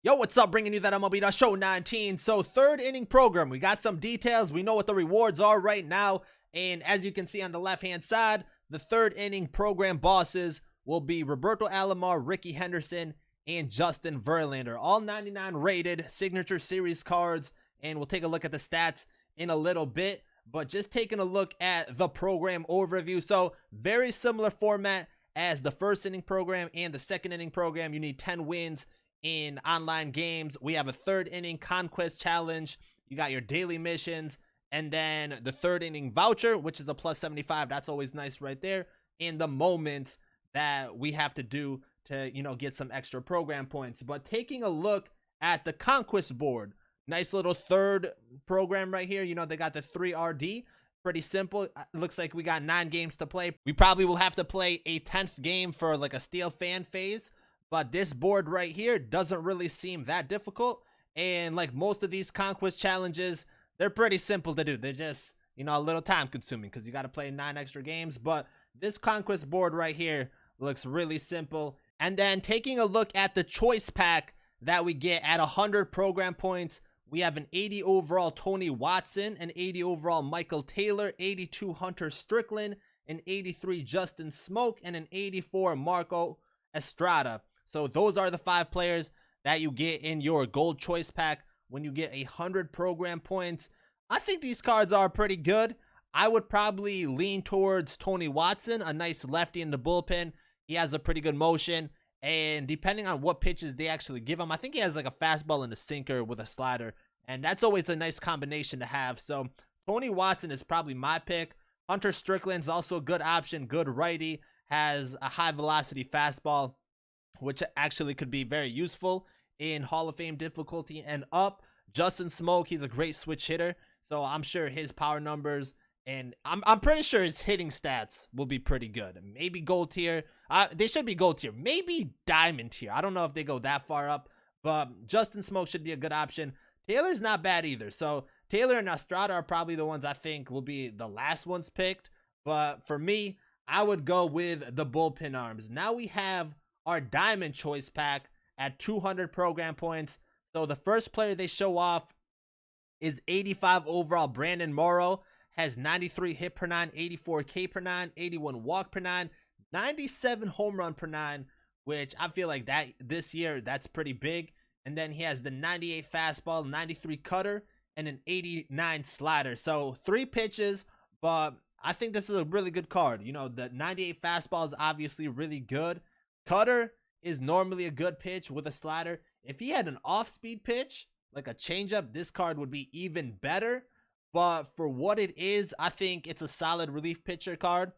Yo, what's up? Bringing you that MLB Show 19. So, third inning program. We got some details. We know what the rewards are right now. And as you can see on the left-hand side, the third inning program bosses will be Roberto Alomar, Ricky Henderson, and Justin Verlander. All 99 rated signature series cards. And we'll take a look at the stats in a little bit. But just taking a look at the program overview. So, very similar format as the first inning program and the second inning program. You need 10 wins in online games. We have a third inning conquest challenge. You got your daily missions, and then the third inning voucher, which is a plus 75. That's always nice right there. In the moments that we have to do to, get some extra program points. But taking a look at the conquest board, nice little third program right here. They got the 3RD. Pretty simple. It looks like we got 9 games to play. We probably will have to play a 10th game for like a steel fan phase. But this board right here doesn't really seem that difficult. And like most of these conquest challenges, they're pretty simple to do. They're just, a little time consuming because you got to play 9 extra games. But this conquest board right here looks really simple. And then taking a look at the choice pack that we get at 100 program points, we have an 80 overall Tony Watson, an 80 overall Michael Taylor, 82 Hunter Strickland, an 83 Justin Smoke, and an 84 Marco Estrada. So those are the 5 players that you get in your gold choice pack when you get 100 program points. I think these cards are pretty good. I would probably lean towards Tony Watson, a nice lefty in the bullpen. He has a pretty good motion, and depending on what pitches they actually give him, I think he has like a fastball and a sinker with a slider, and that's always a nice combination to have. So Tony Watson is probably my pick. Hunter Strickland's also a good option, good righty, has a high velocity fastball, which actually could be very useful in Hall of Fame difficulty and up. Justin Smoke, he's a great switch hitter, so I'm sure his power numbers and I'm pretty sure his hitting stats will be pretty good. Maybe gold tier. They should be gold tier. Maybe diamond tier. I don't know if they go that far up, but Justin Smoke should be a good option. Taylor's not bad either. So Taylor and Estrada are probably the ones I think will be the last ones picked. But for me, I would go with the bullpen arms. Now we have our diamond choice pack at 200 program points. So the first player they show off is 85 overall Brandon Morrow, has 93 hit per 9, 84 K per 9, 81 walk per 9, 97 home run per 9, which I feel like that this year that's pretty big. And then he has the 98 fastball, 93 cutter, and an 89 slider. So 3 pitches, but I think this is a really good card. The 98 fastball is obviously really good. Cutter is normally a good pitch with a slider. If he had an off-speed pitch, like a changeup, this card would be even better. But for what it is, I think it's a solid relief pitcher card.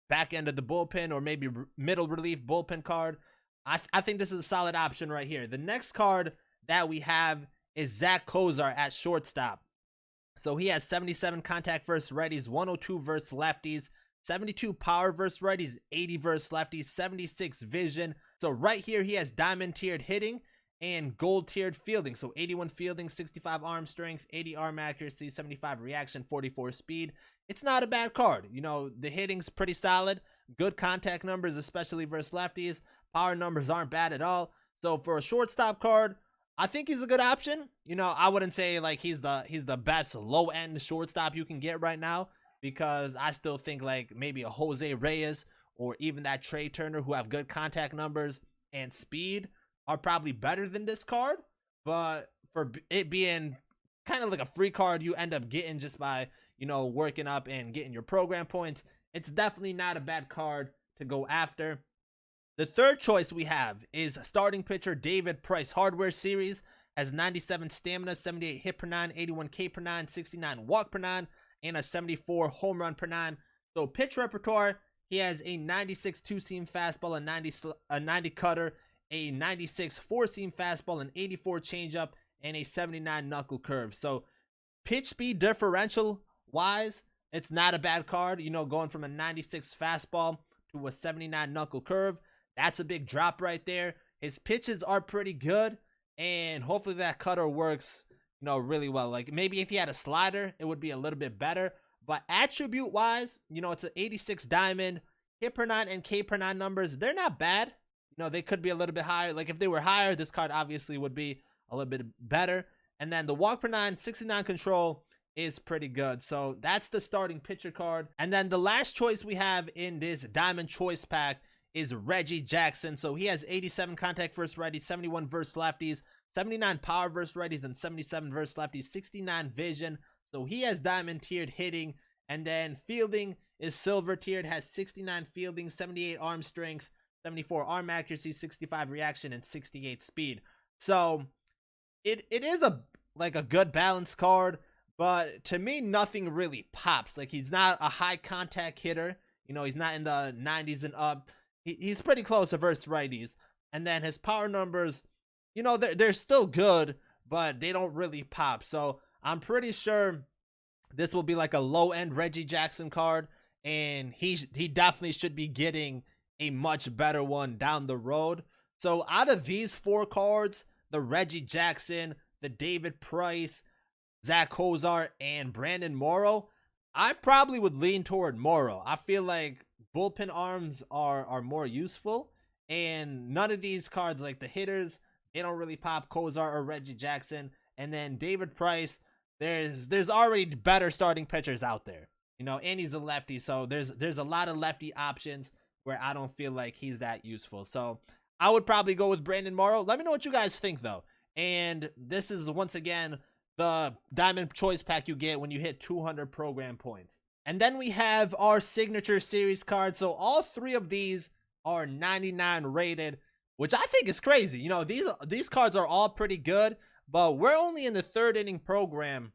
Back end of the bullpen or maybe middle relief bullpen card. I think this is a solid option right here. The next card that we have is Zach Kozar at shortstop. So he has 77 contact versus righties, 102 versus lefties, 72 power versus righties, 80 versus lefties, 76 vision. So right here, he has diamond tiered hitting and gold tiered fielding. So 81 fielding, 65 arm strength, 80 arm accuracy, 75 reaction, 44 speed. It's not a bad card. The hitting's pretty solid. Good contact numbers, especially versus lefties. Power numbers aren't bad at all. So for a shortstop card, I think he's a good option. I wouldn't say like he's the best low end shortstop you can get right now, because I still think like maybe a Jose Reyes or even that Trey Turner, who have good contact numbers and speed, are probably better than this card. But for it being kind of like a free card you end up getting just by, working up and getting your program points, it's definitely not a bad card to go after. The third choice we have is starting pitcher David Price. Hardware series, has 97 stamina, 78 hit per 9, 81 K per 9, 69 walk per 9, and a 74 home run per 9. So pitch repertoire, he has a 96 two-seam fastball, a 90 cutter, a 96 four-seam fastball, an 84 changeup, and a 79 knuckle curve. So pitch speed differential wise, it's not a bad card. Going from a 96 fastball to a 79 knuckle curve, that's a big drop right there. His pitches are pretty good, and hopefully that cutter works, really well. Like maybe if he had a slider, it would be a little bit better. But attribute wise, it's an 86 diamond, hit per 9 and K per 9 numbers. They're not bad. You know, they could be a little bit higher. Like if they were higher, this card obviously would be a little bit better. And then the walk per 9, 69 control is pretty good. So that's the starting pitcher card. And then the last choice we have in this Diamond Choice Pack is Reggie Jackson. So he has 87 contact versus righties, 71 versus lefties, 79 power versus righties, and 77 versus lefties, 69 vision. So he has diamond tiered hitting. And then fielding is silver tiered, has 69 fielding, 78 arm strength, 74 arm accuracy, 65 reaction, and 68 speed. So it is a good balanced card, but to me nothing really pops. Like he's not a high contact hitter. You know, he's not in the 90s and up. He's pretty close to versus righties. And then his power numbers, you know, they're still good, but they don't really pop. So I'm pretty sure this will be like a low end Reggie Jackson card, and he definitely should be getting a much better one down the road. So out of these 4 cards, the Reggie Jackson, the David Price, Zach Kozar, and Brandon Morrow, I probably would lean toward Morrow. I feel like bullpen arms are more useful, and none of these cards, like the hitters, they don't really pop Kozar or Reggie Jackson. And then David Price, there's already better starting pitchers out there, you know, and he's a lefty, so there's a lot of lefty options where I don't feel like he's that useful. So I would probably go with Brandon Morrow. Let me know what you guys think though. And this is once again the Diamond Choice Pack you get when you hit 200 program points. And then we have our signature series cards. So all 3 of these are 99 rated, which I think is crazy. You know, these cards are all pretty good, but we're only in the 3rd inning program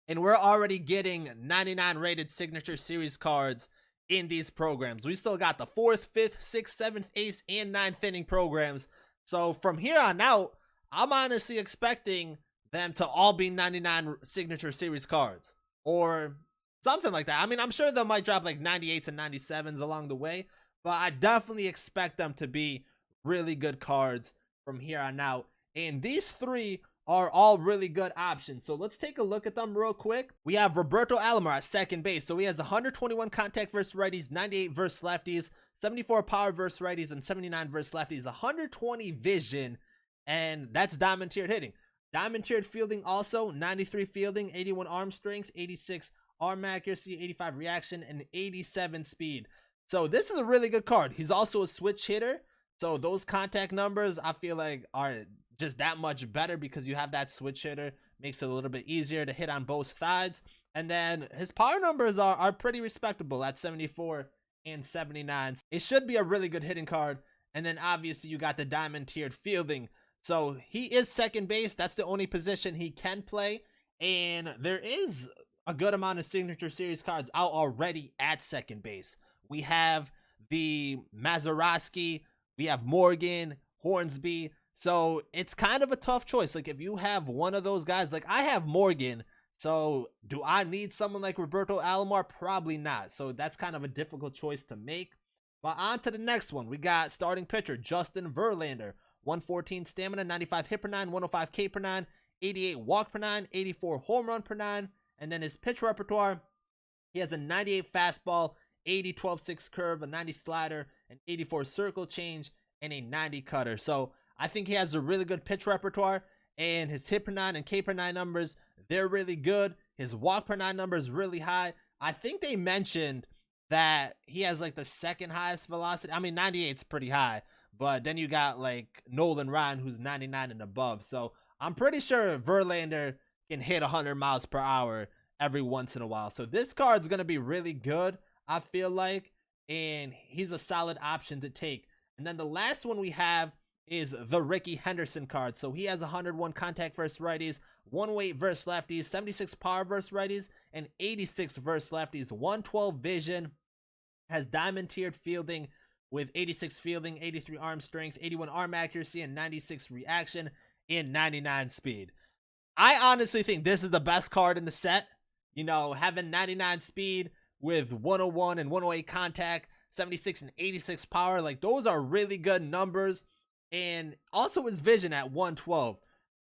and we're already getting 99 rated signature series cards in these programs. We still got the 4th, 5th, 6th, 7th, 8th, and 9th inning programs. So from here on out, I'm honestly expecting them to all be 99 signature series cards or something like that. I mean, I'm sure they might drop like 98s and 97s along the way, but I definitely expect them to be really good cards from here on out. And these 3 are all really good options. So let's take a look at them real quick. We have Roberto Alomar at second base. So he has 121 contact versus righties, 98 versus lefties, 74 power versus righties, and 79 versus lefties, 120 vision, and that's diamond tiered hitting. Diamond tiered fielding also, 93 fielding, 81 arm strength, 86 arm accuracy, 85 reaction, and 87 speed. So this is a really good card. He's also a switch hitter. So those contact numbers I feel like are just that much better because you have that switch hitter. Makes it a little bit easier to hit on both sides. And then his power numbers are pretty respectable at 74 and 79. It should be a really good hitting card. And then obviously you got the diamond tiered fielding. So he is second base. That's the only position he can play. And there is a good amount of signature series cards out already at second base. We have the Mazeroski, we have Morgan, Hornsby. So it's kind of a tough choice. Like if you have one of those guys, like I have Morgan. So do I need someone like Roberto Alomar? Probably not. So that's kind of a difficult choice to make. But on to the next one. We got starting pitcher Justin Verlander. 114 stamina, 95 hit per 9, 105 K per 9, 88 walk per 9, 84 home run per 9. And then his pitch repertoire, he has a 98 fastball, 80 12-6 curve, a 90 slider, an 84 circle change, and a 90 cutter. So I think he has a really good pitch repertoire, and his hit per 9 and K per 9 numbers, they're really good. His walk per 9 number is really high. I think they mentioned that he has like the 2nd highest velocity. I mean, 98 is pretty high, but then you got like Nolan Ryan, who's 99 and above. So I'm pretty sure Verlander can hit 100 miles per hour every once in a while. So this card's going to be really good, I feel like, and he's a solid option to take. And then the last one we have is the Ricky Henderson card. So he has 101 contact versus righties, 108 versus lefties, 76 power versus righties, and 86 versus lefties, 112 vision, has diamond tiered fielding with 86 fielding, 83 arm strength, 81 arm accuracy, and 96 reaction, and 99 speed. I honestly think this is the best card in the set. You know, having 99 speed with 101 and 108 contact, 76 and 86 power, like those are really good numbers. And also his vision at 112.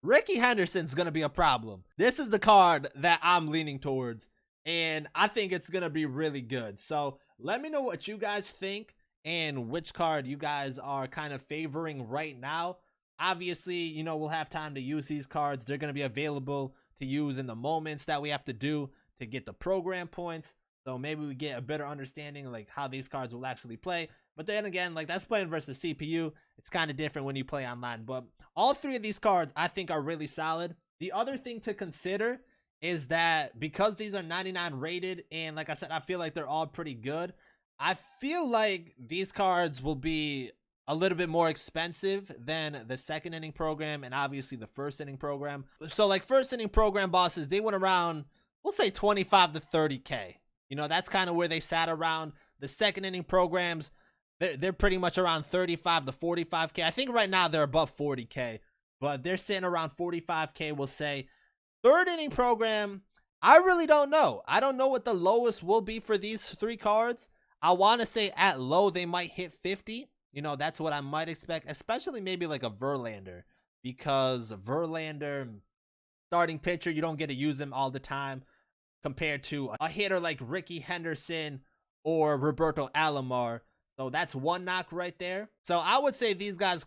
Ricky Henderson's going to be a problem. This is the card that I'm leaning towards, and I think it's going to be really good. So let me know what you guys think. and which card you guys are kind of favoring right now. Obviously, you know, we'll have time to use these cards. They're going to be available to use in the moments that we have to do to get the program points. So maybe we get a better understanding of like how these cards will actually play. But then again, like that's playing versus CPU. It's kind of different when you play online. But all three of these cards I think are really solid. The other thing to consider is that because these are 99 rated, and like I said, I feel like they're all pretty good. I feel like these cards will be a little bit more expensive than the second inning program and obviously the first inning program. So like first inning program bosses, they went around, we'll say 25 to 30K. You know, that's kind of where they sat around. The second inning programs, they're pretty much around 35 to 45K. I think right now they're above 40K, but they're sitting around 45K, we'll say. Third inning program, I really don't know. I don't know what the lowest will be for these three cards. I want to say at low, they might hit 50. You know, that's what I might expect, especially maybe like a Verlander, because Verlander, starting pitcher, you don't get to use him all the time compared to a hitter like Ricky Henderson or Roberto Alomar. So that's one knock right there. So I would say these guys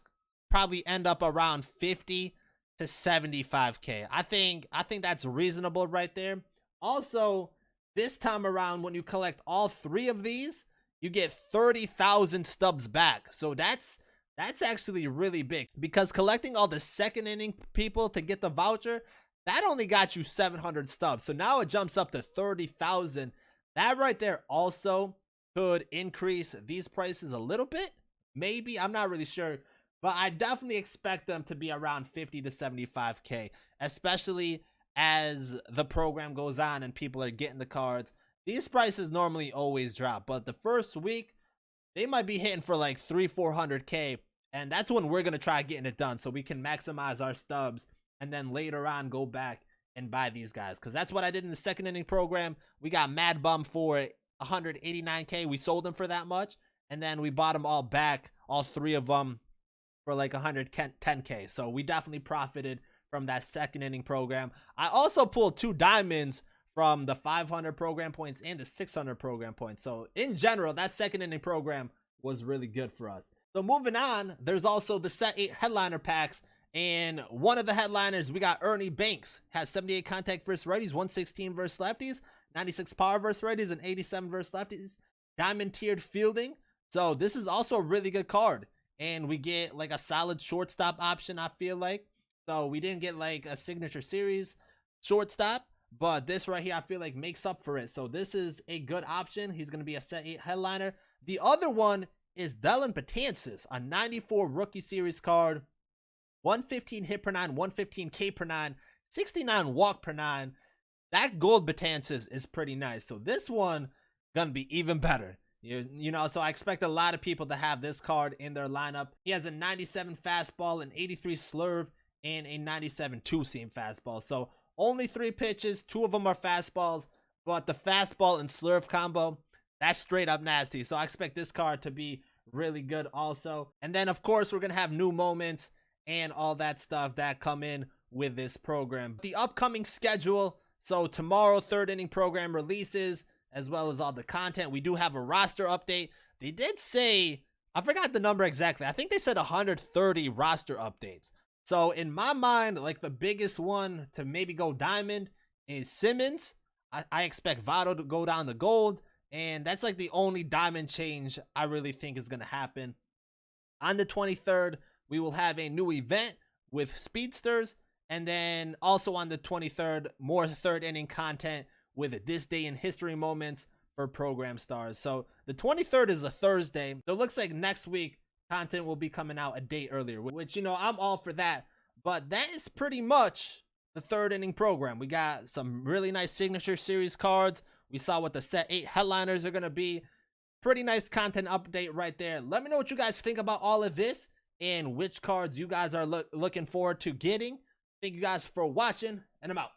probably end up around 50 to 75K. I think that's reasonable right there. Also, this time around, when you collect all three of these, you get 30,000 stubs back. So that's actually really big, because collecting all the second inning people to get the voucher, that only got you 700 stubs. So now it jumps up to 30,000. That right there also could increase these prices a little bit. Maybe, I'm not really sure. But I definitely expect them to be around 50 to 75K, especially as the program goes on and people are getting the cards. These prices normally always drop, but the first week, they might be hitting for like 300-400K, and that's when we're going to try getting it done so we can maximize our stubs and then later on go back and buy these guys, because that's what I did in the second inning program. We got mad bum for 189K. We sold them for that much, and then we bought them all back, all three of them, for like 110K. So we definitely profited from that second inning program. I also pulled 2 diamonds from the 500 program points and the 600 program points. So in general, that second inning program was really good for us. So moving on, there's also the set 8 headliner packs. And one of the headliners, we got Ernie Banks. Has 78 contact versus righties, 116 versus lefties, 96 power versus righties, and 87 versus lefties. Diamond tiered fielding. So this is also a really good card. And we get like a solid shortstop option, I feel like. So we didn't get like a signature series shortstop, but this right here, I feel like makes up for it. So this is a good option. He's going to be a set 8 headliner. The other one is Dellin Betances, a 94 rookie series card. 115 hit per 9, 115 K per 9, 69 walk per 9. That gold Betances is pretty nice. So this one going to be even better. You know, so I expect a lot of people to have this card in their lineup. He has a 97 fastball, an 83 slurve, and a 97 two-seam fastball. So only 3 pitches, 2 of them are fastballs, but the fastball and slurve combo, that's straight up nasty. So I expect this card to be really good also. And then, of course, we're going to have new moments and all that stuff that come in with this program. The upcoming schedule, so tomorrow, third inning program releases, as well as all the content. We do have a roster update. They did say, I forgot the number exactly. I think they said 130 roster updates. So in my mind, like the biggest one to maybe go diamond is Simmons. I expect Votto to go down to gold. And that's like the only diamond change I really think is going to happen. On the 23rd, we will have a new event with speedsters. And then also on the 23rd, more third inning content with this day in history moments for program stars. So the 23rd is a Thursday. So it looks like next week content will be coming out a day earlier, which, you know, I'm all for that. But that is pretty much the third inning program. We got some really nice signature series cards. We saw what the set 8 headliners are going to be. Pretty nice content update right there. Let me know what you guys think about all of this and which cards you guys are looking forward to getting. Thank you guys for watching, and I'm out.